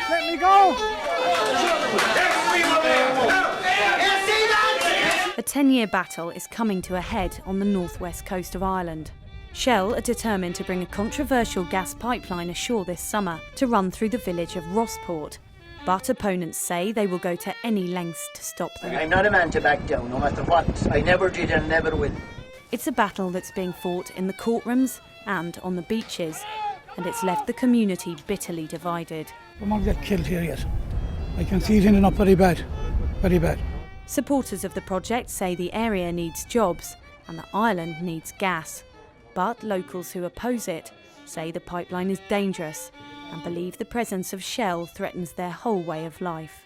Let me go! A 10-year battle is coming to a head on the northwest coast of Ireland. Shell are determined to bring a controversial gas pipeline ashore this summer to run through the village of Rossport. But opponents say they will go to any lengths to stop them. I'm not a man to back down, no matter what. I never did and never will. It's a battle that's being fought in the courtrooms and on the beaches, and it's left the community bitterly divided. We won't get killed here yet. I can see it ending up very bad. Very bad. Supporters of the project say the area needs jobs and the island needs gas. But locals who oppose it say the pipeline is dangerous and believe the presence of Shell threatens their whole way of life.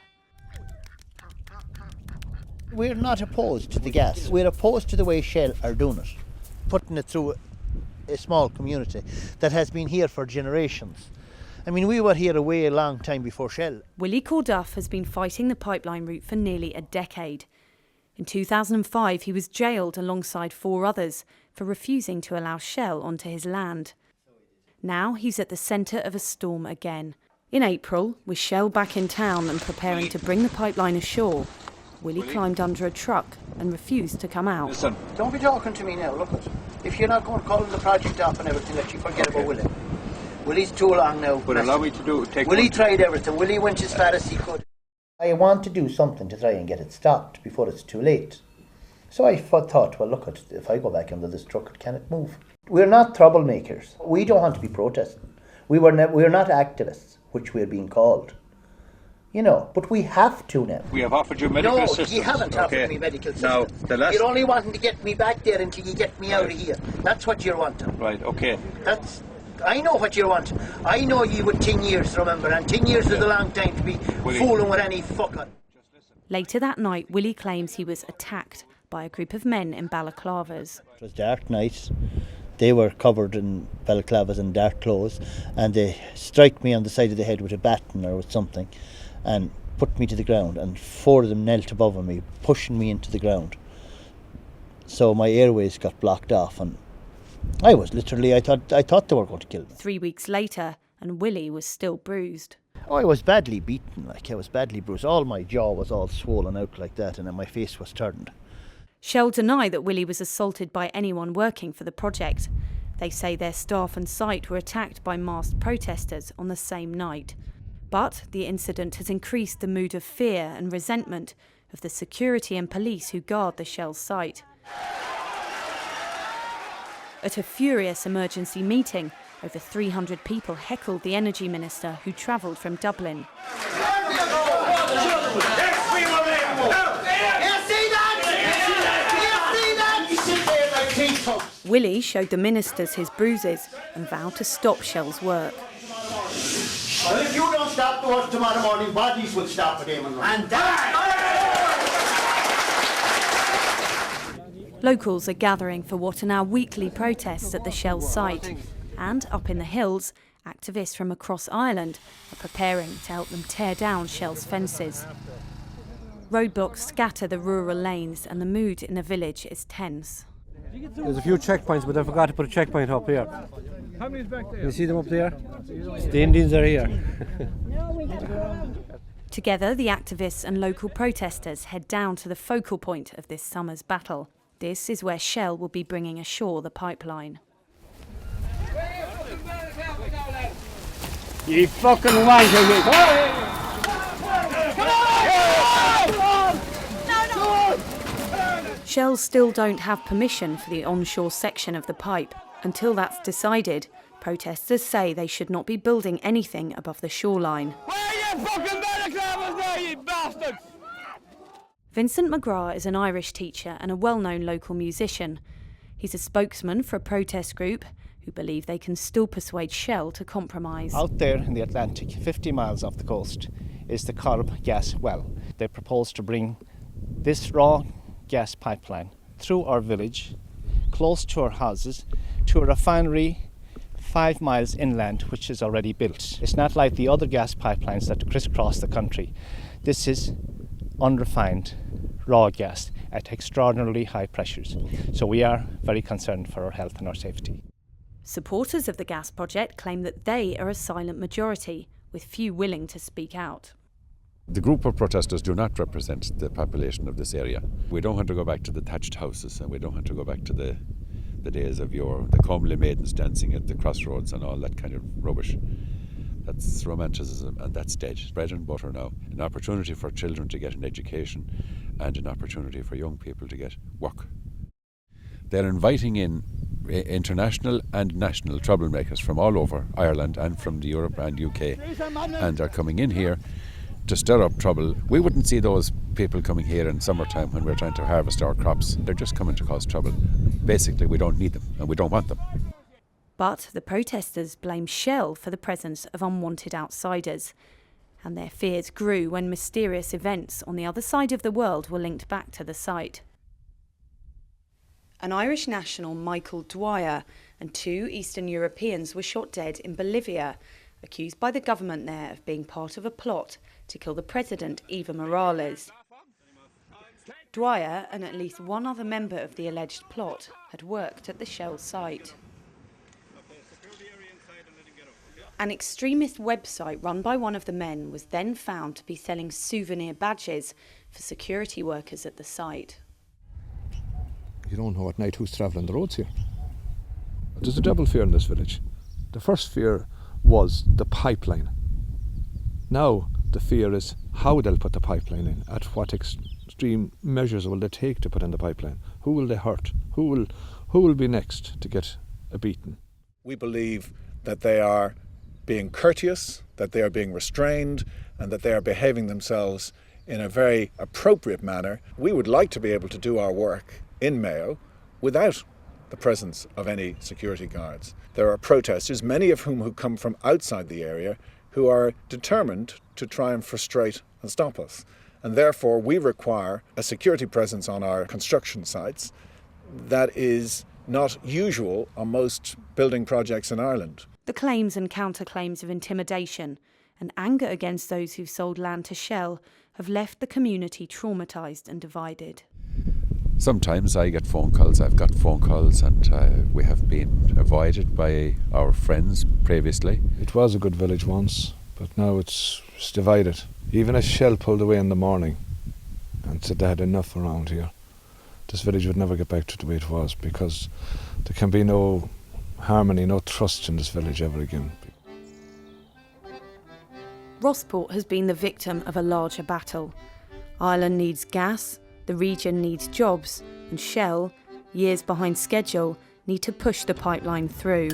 We're not opposed to the gas. We're opposed to the way Shell are doing it, putting it through a small community that has been here for generations. I mean, we were here a long time before Shell. Willie Corduff has been fighting the pipeline route for nearly a decade. In 2005, he was jailed alongside 4 others for refusing to allow Shell onto his land. Now he's at the centre of a storm again. In April, with Shell back in town and preparing to bring the pipeline ashore, Willie climbed under a truck and refused to come out. Listen, don't be talking to me now, look at. If you're not going to call the project off and everything, let you forget about Willie. Willie's too long now. But allow me to take Willie tried everything. Willie went as far as he could. I want to do something to try and get it stopped before it's too late. So I thought, well, look, if I go back under this truck, can it move? We're not troublemakers. We don't want to be protesting. We're not activists, which we're being called. You know, but we have to now. We have offered you medical assistance. No, you haven't offered me medical assistance. You're only wanting to get me back there until you get me out of here. That's what you're wanting. Right, okay. I know what you want. I know you with 10 years, remember, and 10 years is a long time to be fooling with any fucker. Later that night, Willie claims he was attacked by a group of men in balaclavas. It was dark night. They were covered in balaclavas and dark clothes, and they struck me on the side of the head with a baton or with something and put me to the ground, and 4 of them knelt above me, pushing me into the ground. So my airways got blocked off, and I was literally, I thought they were going to kill me. 3 weeks later, and Willie was still bruised. Oh, I was badly beaten, I was badly bruised. All my jaw was all swollen out like that, and then my face was turned. Shell deny that Willie was assaulted by anyone working for the project. They say their staff and site were attacked by masked protesters on the same night. But the incident has increased the mood of fear and resentment of the security and police who guard the Shell site. At a furious emergency meeting, over 300 people heckled the energy minister who travelled from Dublin. Willie showed the ministers his bruises and vowed to stop Shell's work. Well, if you don't stop the work tomorrow morning, bodies will stop at him. And Locals are gathering for what are now weekly protests at the Shell site. And up in the hills, activists from across Ireland are preparing to help them tear down Shell's fences. Roadblocks scatter the rural lanes and the mood in the village is tense. There's a few checkpoints, but I forgot to put a checkpoint up here. How many's back there? You see them up there? The Indians are here. Together, the activists and local protesters head down to the focal point of this summer's battle. This is where Shell will be bringing ashore the pipeline. You fucking wanker! Shell still don't have permission for the onshore section of the pipe. Until that's decided, protesters say they should not be building anything above the shoreline. Where are you fucking balaclavas there, you bastards? Vincent McGrath is an Irish teacher and a well-known local musician. He's a spokesman for a protest group who believe they can still persuade Shell to compromise. Out there in the Atlantic, 50 miles off the coast, is the Corb gas well. They propose to bring this raw gas pipeline through our village, close to our houses, to a refinery 5 miles inland, which is already built. It's not like the other gas pipelines that crisscross the country. This is unrefined raw gas at extraordinarily high pressures. So we are very concerned for our health and our safety. Supporters of the gas project claim that they are a silent majority, with few willing to speak out. The group of protesters do not represent the population of this area. We don't want to go back to the thatched houses, and we don't want to go back to the days of yore, the comely maidens dancing at the crossroads and all that kind of rubbish. That's romanticism, and that's dead. Bread and butter now. An opportunity for children to get an education and an opportunity for young people to get work. They're inviting in international and national troublemakers from all over Ireland and from the Europe and UK, and they're coming in here to stir up trouble. We wouldn't see those people coming here in summertime when we're trying to harvest our crops. They're just coming to cause trouble. Basically, we don't need them and we don't want them. But the protesters blame Shell for the presence of unwanted outsiders, and their fears grew when mysterious events on the other side of the world were linked back to the site. An Irish national, Michael Dwyer, and 2 Eastern Europeans were shot dead in Bolivia, accused by the government there of being part of a plot to kill the president, Evo Morales. Dwyer and at least one other member of the alleged plot had worked at the Shell site. An extremist website run by one of the men was then found to be selling souvenir badges for security workers at the site. You don't know at night who's travelling the roads here. There's a double fear in this village. The first fear was the pipeline. Now the fear is how they'll put the pipeline in, at what extreme measures will they take to put in the pipeline, who will they hurt, who will be next to get a beating. We believe that they are being courteous, that they are being restrained, and that they are behaving themselves in a very appropriate manner. We would like to be able to do our work in Mayo without the presence of any security guards. There are protesters, many of whom who come from outside the area, who are determined to try and frustrate and stop us. And therefore we require a security presence on our construction sites that is not usual on most building projects in Ireland. The claims and counterclaims of intimidation and anger against those who've sold land to Shell have left the community traumatised and divided. Sometimes I get phone calls, I've got phone calls, and we have been avoided by our friends previously. It was a good village once, but now it's divided. Even if Shell pulled away in the morning and said they had enough around here, this village would never get back to the way it was, because there can be no harmony, no trust in this village ever again. Rossport has been the victim of a larger battle. Ireland needs gas, the region needs jobs, and Shell, years behind schedule, need to push the pipeline through.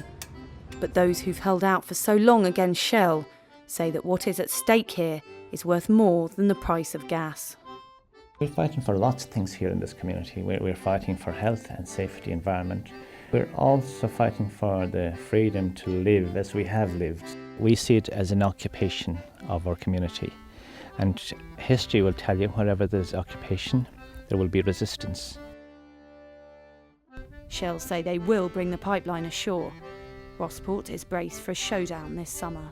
But those who've held out for so long against Shell say that what is at stake here is worth more than the price of gas. We're fighting for lots of things here in this community. We're fighting for health and safety, environment. We're also fighting for the freedom to live as we have lived. We see it as an occupation of our community. And history will tell you wherever there's occupation, there will be resistance. Shell say they will bring the pipeline ashore. Rossport is braced for a showdown this summer.